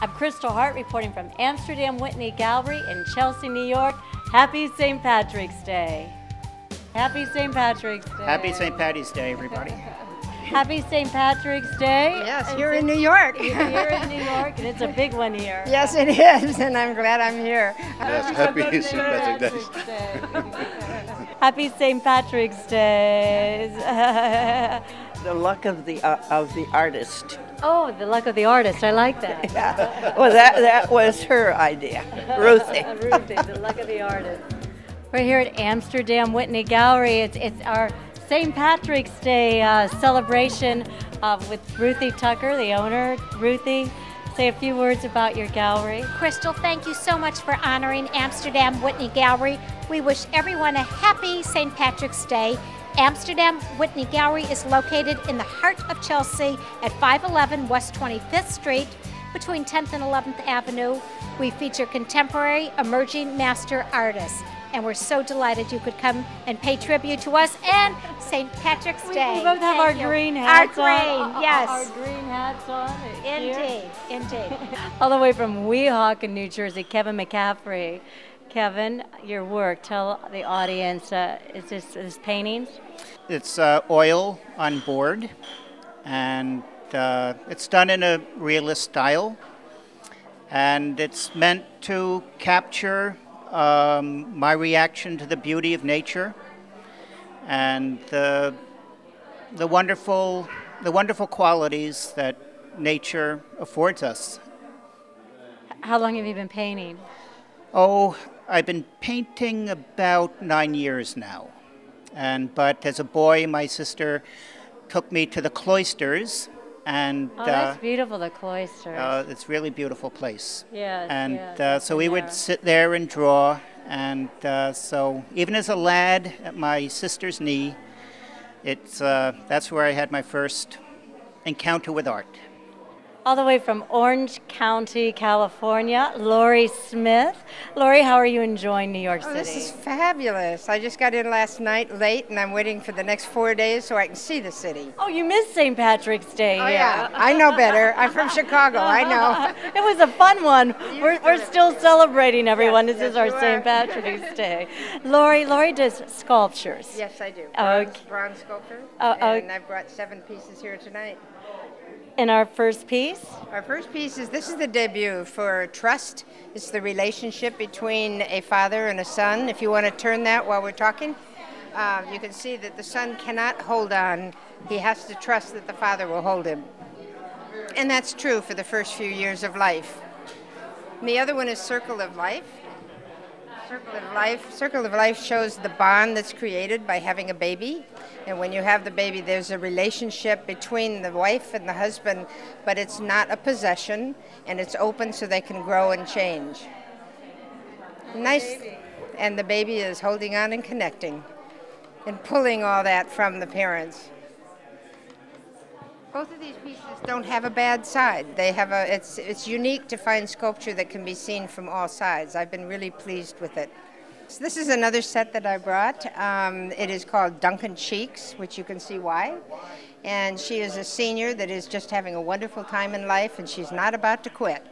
I'm Kristal Hart reporting from Amsterdam Whitney Gallery in Chelsea, New York. Happy St. Patrick's Day. Happy St. Patrick's Day. Happy St. Patty's Day, everybody. Happy St. Patrick's Day. Yes, here in New York. Here in New York, and it's a big one here. Yes, it is, and I'm glad I'm here. Yes, happy St. Patrick's Day. Happy St. Patrick's Day. The luck of the artist. Oh, the luck of the artist. I like that. Yeah. Well, that was her idea, Ruthie. Ruthie, the luck of the artist. We're here at Amsterdam Whitney Gallery. It's our St. Patrick's Day celebration with Ruthie Tucker, the owner. Ruthie, say a few words about your gallery. Kristal, thank you so much for honoring Amsterdam Whitney Gallery. We wish everyone a happy St. Patrick's Day. Amsterdam Whitney Gallery is located in the heart of Chelsea at 511 West 25th Street between 10th and 11th Avenue. We feature contemporary emerging master artists. And we're so delighted you could come and pay tribute to us and St. Patrick's Day. We both have our green hats on. Our green, yes. Our green hats on. Indeed, indeed. All the way from Weehawken, New Jersey, Kevin McCaffrey. Kevin, your work, tell the audience, is this paintings? It's oil on board, and it's done in a realist style, and it's meant to capture my reaction to the beauty of nature and the wonderful qualities that nature affords us. How long have you been painting? Oh, I've been painting about 9 years now. But as a boy, my sister took me to the cloisters, and oh, that's beautiful, the cloisters. it's a really beautiful place. Yes, and yes, so we would sit there and draw, and so even as a lad at my sister's knee, that's where I had my first encounter with art. All the way from Orange County, California, Laurie Smith. Laurie, how are you enjoying New York City? Oh, this is fabulous. I just got in last night late, and I'm waiting for the next 4 days so I can see the city. Oh, you missed St. Patrick's Day. Oh, yeah. I know better. I'm from Chicago. I know. It was a fun one. We're still celebrating, everyone. Yes, this is yes, our St. Patrick's Day. Laurie does sculptures. Yes, I do. Okay. Bronze sculptor. And I've brought 7 pieces here tonight. And our first piece? Our first piece this is the debut for Trust. It's the relationship between a father and a son. If you want to turn that while we're talking, you can see that the son cannot hold on. He has to trust that the father will hold him. And that's true for the first few years of life. And the other one is Circle of Life. Circle of Life shows the bond that's created by having a baby. And when you have the baby, there's a relationship between the wife and the husband, but it's not a possession, and it's open so they can grow and change. Nice. And the baby is holding on and connecting and pulling all that from the parents. Both of these pieces don't have a bad side. They have it's unique to find sculpture that can be seen from all sides. I've been really pleased with it. So this is another set that I brought. It is called Duncan Cheeks, which you can see why. And she is a senior that is just having a wonderful time in life, and she's not about to quit.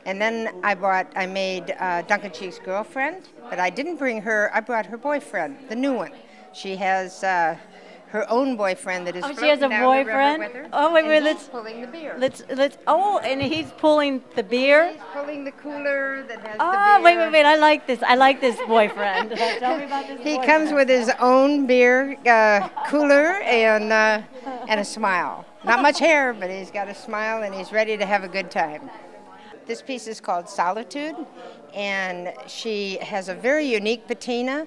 And then I made Duncan Cheeks' girlfriend, but I didn't bring her. I brought her boyfriend, the new one. She has her own boyfriend that is floating she has a down boyfriend? the river with her. Oh, wait, He's pulling the beer. And he's pulling the beer? He's pulling the cooler that has Oh, the beer. wait, I like this. I like this boyfriend. Tell me about this He boyfriend. comes with his own beer cooler and a smile. Not much hair, but he's got a smile and he's ready to have a good time. This piece is called Solitude, and she has a very unique patina.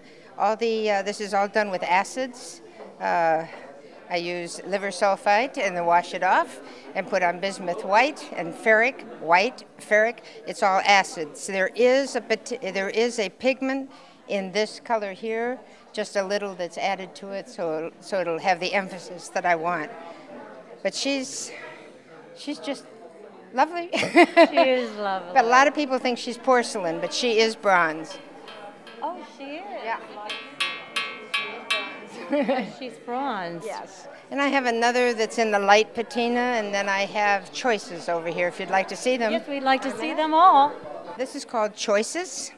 This is all done with acids. I use liver sulfite and then wash it off and put on bismuth white and ferric. It's all acids. So there is a pigment in this color here, just a little that's added to it, so it'll have the emphasis that I want. But she's just lovely. She is lovely. But a lot of people think she's porcelain, but she is bronze. Oh, she is. Yeah. She's bronze. Yes. And I have another that's in the light patina, and then I have choices over here if you'd like to see them. Yes, we'd like to see them all. This is called Choices,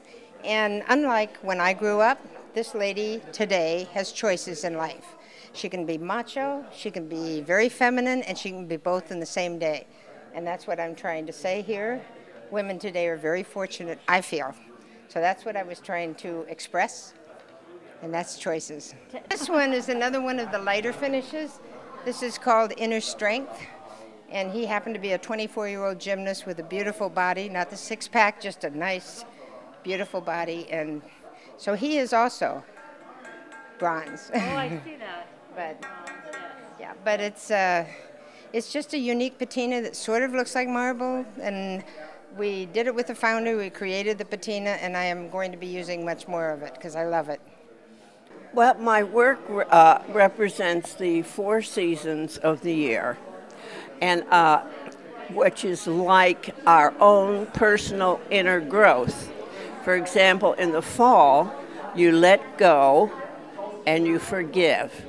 and unlike when I grew up, this lady today has choices in life. She can be macho, she can be very feminine, and she can be both in the same day. And that's what I'm trying to say here. Women today are very fortunate, I feel. So that's what I was trying to express, and that's Choices. This one is another one of the lighter finishes. This is called Inner Strength, and he happened to be a 24-year-old gymnast with a beautiful body, not the six-pack, just a nice, beautiful body, and so he is also bronze. Oh, I see that. But yeah, but it's just a unique patina that sort of looks like marble, and we did it with the founder. We created the patina, and I am going to be using much more of it because I love it. Well, my work represents the 4 seasons of the year, and which is like our own personal inner growth. For example, in the fall, you let go and you forgive.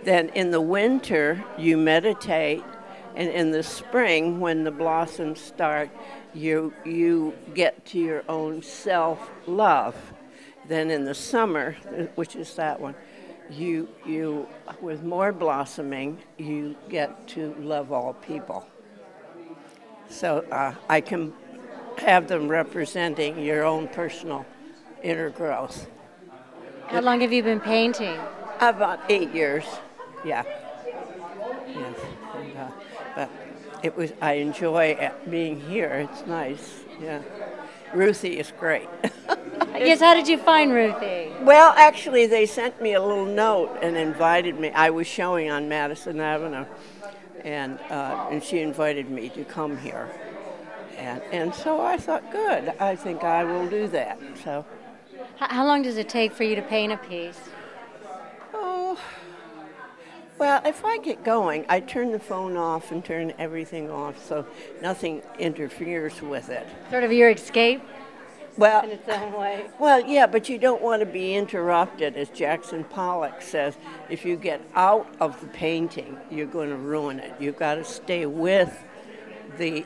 Then in the winter, you meditate, and in the spring, when the blossoms start, you get to your own self-love. Then in the summer, which is that one, you with more blossoming, you get to love all people. So I can have them representing your own personal inner growth. How long have you been painting? About 8 years, yeah. Yes, and, but I enjoy being here. It's nice, yeah. Ruthie is great. Yes, how did you find Ruthie? Well, actually, they sent me a little note and invited me. I was showing on Madison Avenue, and she invited me to come here. And so I thought, good, I think I will do that. So, How long does it take for you to paint a piece? oh, well, if I get going, I turn the phone off and turn everything off so nothing interferes with it. Sort of your escape Well, in its own way. Well, yeah, but you don't want to be interrupted, as Jackson Pollock says. If you get out of the painting, you're going to ruin it. You've got to stay with the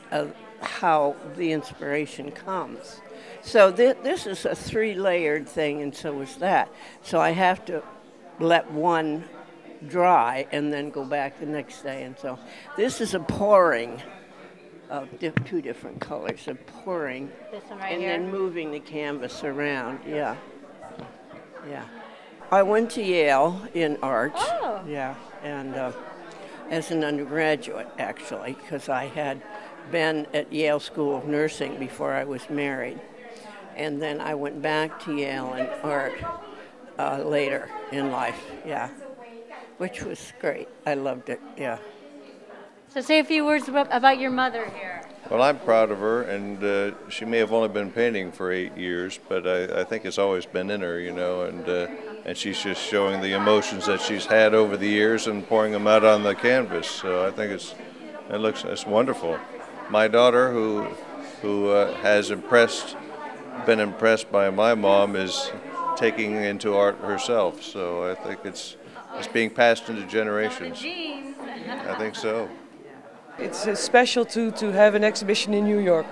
how the inspiration comes. So this is a 3-layered thing, and so is that. So I have to let one dry and then go back the next day. And so this is a pouring of 2 different colors, a pouring. This one right and here? then moving the canvas around, yeah. Yeah. I went to Yale in art. Oh. Yeah, and as an undergraduate, actually, because I had been at Yale School of Nursing before I was married. And then I went back to Yale in art later in life, yeah, which was great. I loved it, yeah. So say a few words about your mother here. Well, I'm proud of her, and she may have only been painting for 8 years, but I think it's always been in her, you know, and she's just showing the emotions that she's had over the years and pouring them out on the canvas. So I think it's wonderful. My daughter, who has been impressed by my mom, is taking into art herself. So I think it's being passed into generations. I think so. It's special to have an exhibition in New York,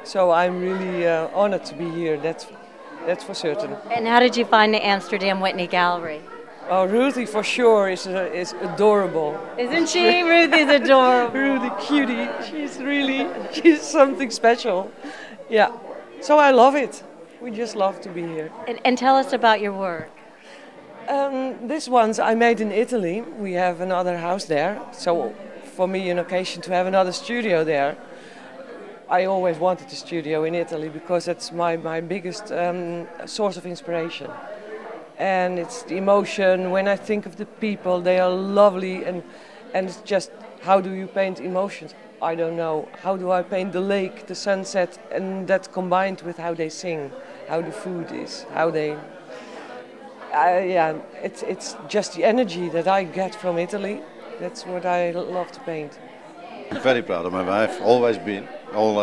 so I'm really honored to be here. That's for certain. And how did you find the Amsterdam Whitney Gallery? Oh, Ruthie for sure is adorable. Isn't she? Ruthie's adorable. Ruthie, cutie. She's something special. Yeah. So I love it. We just love to be here. And tell us about your work. This one's I made in Italy. We have another house there, so for me an occasion to have another studio there. I always wanted a studio in Italy because it's my biggest source of inspiration. And it's the emotion. When I think of the people, they are lovely, and it's just, how do you paint emotions? I don't know. How do I paint the lake, the sunset, and that combined with how they sing, how the food is, how they... yeah, it's just the energy that I get from Italy. That's what I love to paint. I'm very proud of my wife, always been, all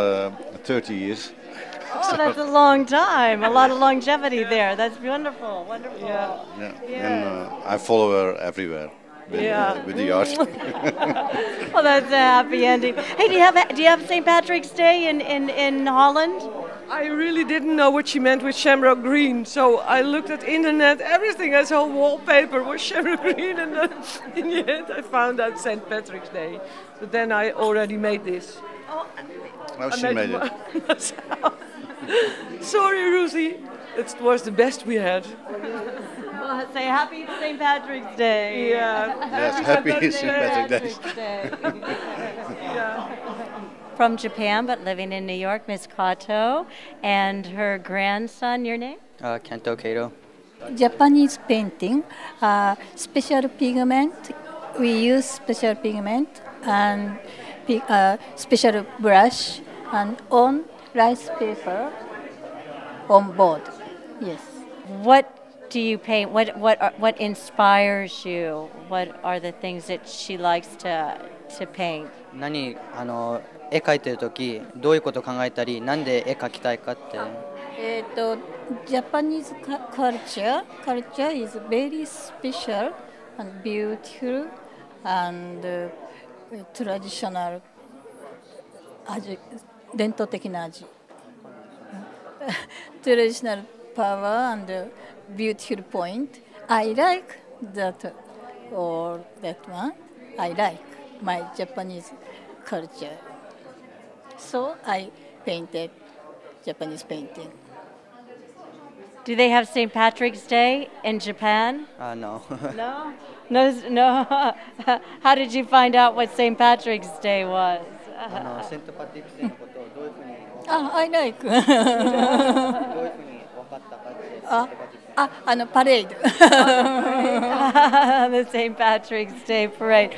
30 years. Oh, that's a long time. A lot of longevity there. That's wonderful. Wonderful. Yeah. And I follow her everywhere with the art. Well, that's a happy ending. Hey, do you have St. Patrick's Day in Holland? I really didn't know what she meant with shamrock green, so I looked at internet. Everything as whole wallpaper was shamrock green, and then in the end I found out St. Patrick's Day. But then I already made this. Oh, she made it. Myself. Sorry, Ruthie. It was the best we had. Well, say happy St. Patrick's Day. Yeah. Yes, happy St. Patrick's Day. Yeah. From Japan, but living in New York, Miss Kato, and her grandson. Your name? Kato. Japanese painting, special pigment. We use special pigment and special brush and on rice paper on board. Yes. What do you paint? What inspires you? What are the things that she likes to paint? 絵描いてるときどういうことを考えたり、なんで絵描きたいかって。Japanese culture is very special and beautiful and traditional 味、伝統的な味。Traditional power and beautiful point. I like that or that one. I like my Japanese culture. So I painted Japanese painting. Do they have St. Patrick's Day in Japan? No. No. How did you find out what St. Patrick's Day was? セントパトリックスデーのことをどういうふうに I like. どういうふうに分かったかって。パレード。The St. Patrick's Day parade.